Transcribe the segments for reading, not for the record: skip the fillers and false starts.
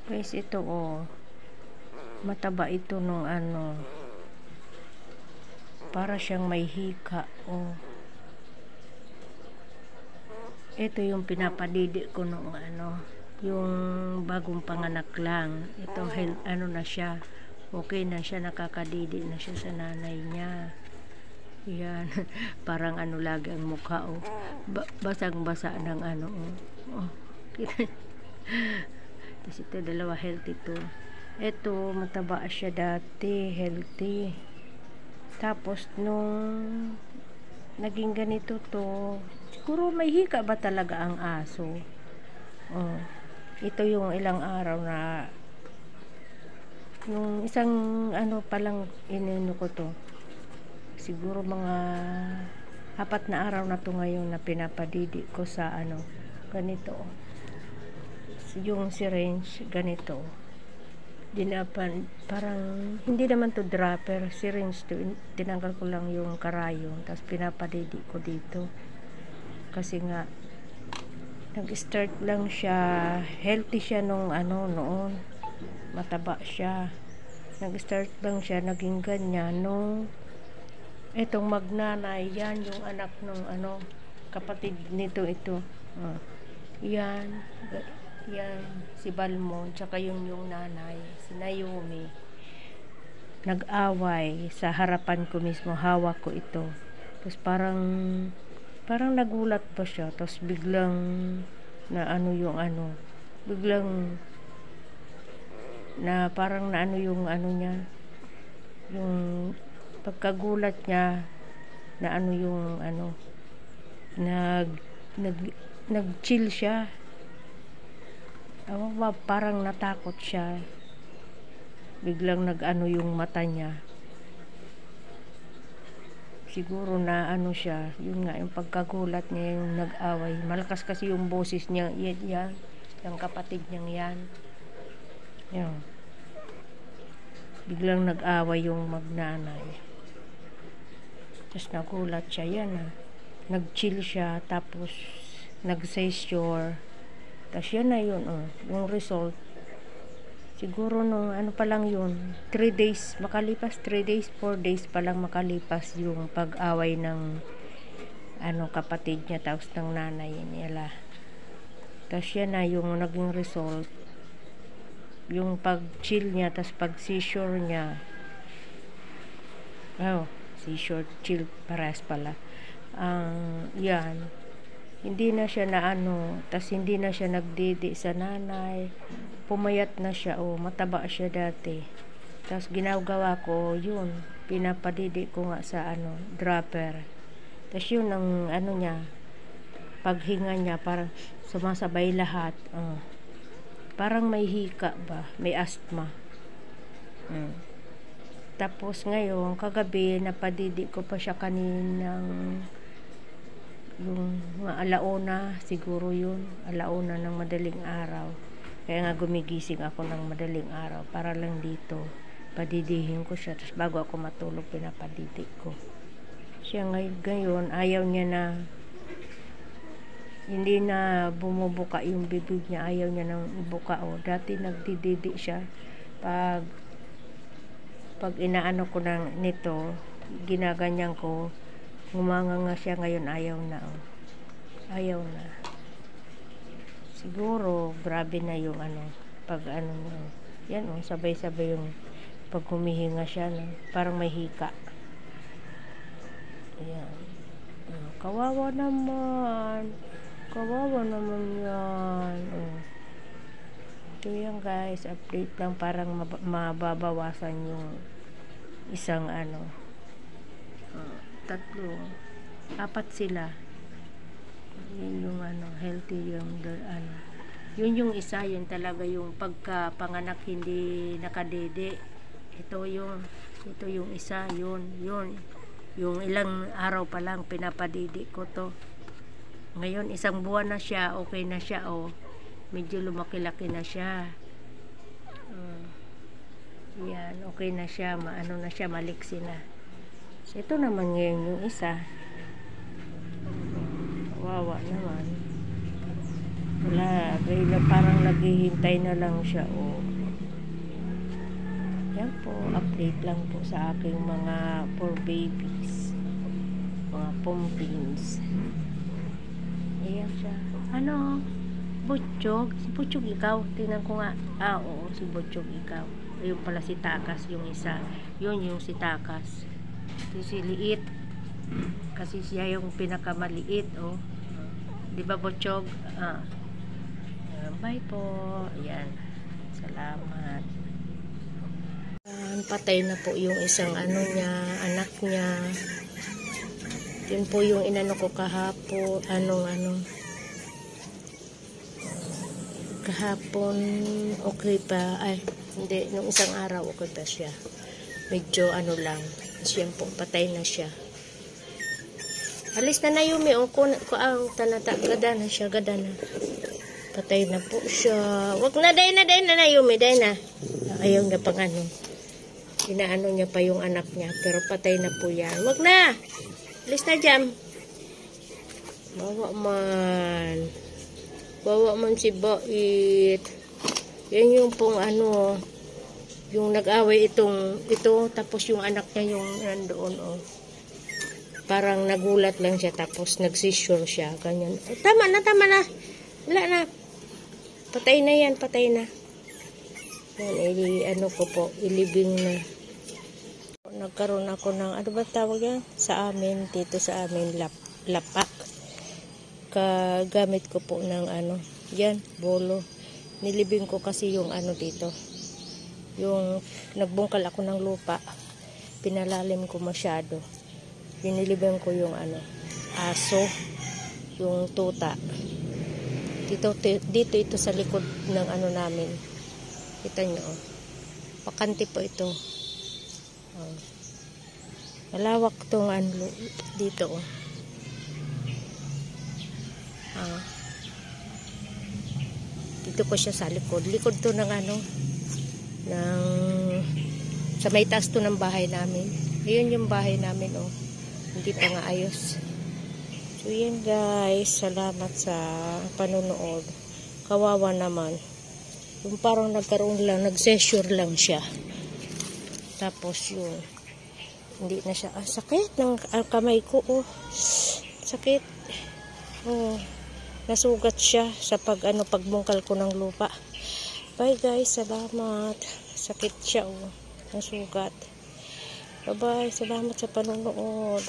Guys, ito oh. Mataba ito nung ano. Para siyang may hika oh. Ito yung pinapadidi ko nung ano. Yung bagong panganak lang. Ito ano na siya. Okay na siya, nakakadidi na siya sa nanay niya. Yan. Parang ano lagi ang mukha oh. Basang-basa ng ano oh. Oh. Tapos ito dalawa healthy to. Ito mataba siya dati, healthy. Tapos nung naging ganito to, siguro may hika ba talaga ang aso? Oh. Ito yung ilang araw na yung isang ano palang inino ko to. Siguro mga 4 na araw na to ngayon na pinapadidi ko sa ano, ganito. Yung syringe, ganito. Dinapan, parang, hindi naman to dropper, syringe to. Tinanggal ko lang yung karayong, tapos pinapadidi ko dito. Kasi nga, nag-start lang siya, healthy siya nung ano, noon. Mataba siya. Nag-start lang siya, naging ganyan nung etong magnanay, yan yung anak nung ano, kapatid nito ito. Yan si Balmon, tsaka yung nanay, si Naomi. Nag-away sa harapan ko mismo, hawak ko ito. Tapos parang nagulat pa siya, tapos biglang na ano yung ano, biglang na parang na ano yung ano niya, yung pagkagulat niya na ano yung ano, nag-chill siya. Parang natakot siya. Biglang nag-ano yung mata niya. Siguro na ano siya, yun nga yung pagkagulat niya, yung nag-away. Malakas kasi yung boses niya, yan, yung kapatid niyang yan. Yan. Biglang nag-away yung magnanay. Tapos nagulat siya, yan nag-chill siya, tapos nag-seizure. Tapos yan na yun, yung result. Siguro nung ano pa lang yun, 3 days, makalipas 3 days, 4 days pa lang makalipas yung pag-away ng ano, kapatid niya, tapos ng nanay nila. Tapos yan na yung naging result. Yung pag-chill niya, tapos pag-seizure niya. Seizure, chill, parehas pala. Yan. Hindi na siya na ano, tas hindi na siya nagdidi sa nanay. Pumayat na siya, mataba siya dati. Tas ginagawa ko, yun, pinapadidi ko nga sa ano, dropper. Tas yun ang ano niya, paghinga niya, parang sumasabay lahat. Parang may hika ba, may asthma. Tapos ngayon, kagabi, napadidi ko pa siya kaninang yung mga alauna, siguro yun, alauna ng madaling araw. Kaya nga gumigising ako ng madaling araw para lang dito padidihin ko siya, tapos bago ako matulog pinapadidi ko siya. Ngayon ayaw niya na, hindi na bumubuka yung bibig niya, ayaw niya nang ibuka. Dati nagdididi siya pag inaano ko ng nito, ginaganyan ko, ngumanga siya. Ngayon ayaw na. Ayaw na. Siguro grabe na yung ano, pag ano mo. Yan sabay-sabay yung pag humihinga siya, parang may hika. Ayan. Kawawa naman. Kawawa naman yan. So yan guys, update lang, parang mababawasan yung isang ano, 3, 4 sila. Yun yung ano, healthy yung ano. Yun yung isa, yun talaga yung pagkapanganak hindi nakadede. Ito yung isa, yun yung ilang araw pa lang pinapadidi ko to. Ngayon 1 buwan na siya, okay na siya. Medyo lumaki-laki na siya. Yan, okay na siya, maano na siya, maliksi na. So, ito naman ngayon yung isa. Wawa naman. Wala, parang naghihintay na lang siya. Oh. Yan po, update lang po sa aking mga poor babies. Mga pumpkins. Ayan siya. Ano? Butchog? Si Butchog ikaw? Tingnan ko nga. Ah, oo, si Butchog ikaw. Ayun pala si Takas yung isa. Yun yung si Takas. Si Liit. Kasi siya yung pinakamaliit, oh. Di ba, Butchog? Ah. Bye po. Ayan. Salamat. Patay na po yung isang anak niya. Yun po yung inano ko kahapon. Kahapon okay pa. Ay, hindi. Nung isang araw okay pa siya. Medyo lang. Siya po, patay na siya. Alis na Yumi. O, ang tanata. Gada na siya. Gada na. Patay na po siya. Wag na, day na Yumi. Day na. Ayaw na pang inaano niya pa yung anak niya. Pero patay na po yan. Wag na. Alis na dyan. Bawa man si Bait. Yan yung pong yung nag-away ito, tapos yung anak niya yung nandoon, oh. Parang nagulat lang siya, tapos nagsisure siya, ganyan. Tama na. Wala na. Patay na yan. Yan, ko po, ilibing na. Nagkaroon ako ng, ano ba tawag yan? Sa amin, dito sa amin, lapak. Kagamit ko po ng yan, bolo. Nilibing ko kasi yung dito. Yung nagbungkal ako ng lupa, pinalalim ko masyado. Binilibing ko yung aso, yung tuta. Dito ito sa likod ng namin. Kita nyo, oh. Pakanti po ito. Oh. Malawak tong dito, oh. Dito ko siya sa likod. Likod to ng sa may taas to ng bahay namin. Ayun yung bahay namin, oh. Hindi pa nga ayos. So yan guys, salamat sa panonood. Kawawa naman. Yung parang nagkaroon lang, nag-seizure lang siya. Tapos yun, hindi na siya, sakit ng kamay ko, oh. Sakit. Oh, nasugat siya sa pagbungkal ko ng lupa. Bye guys, salamat. Sakit siya, oh. Nasugat. Bye bye, salamat sa panonood.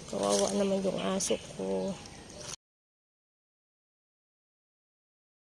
Kawawa naman yung aso ko.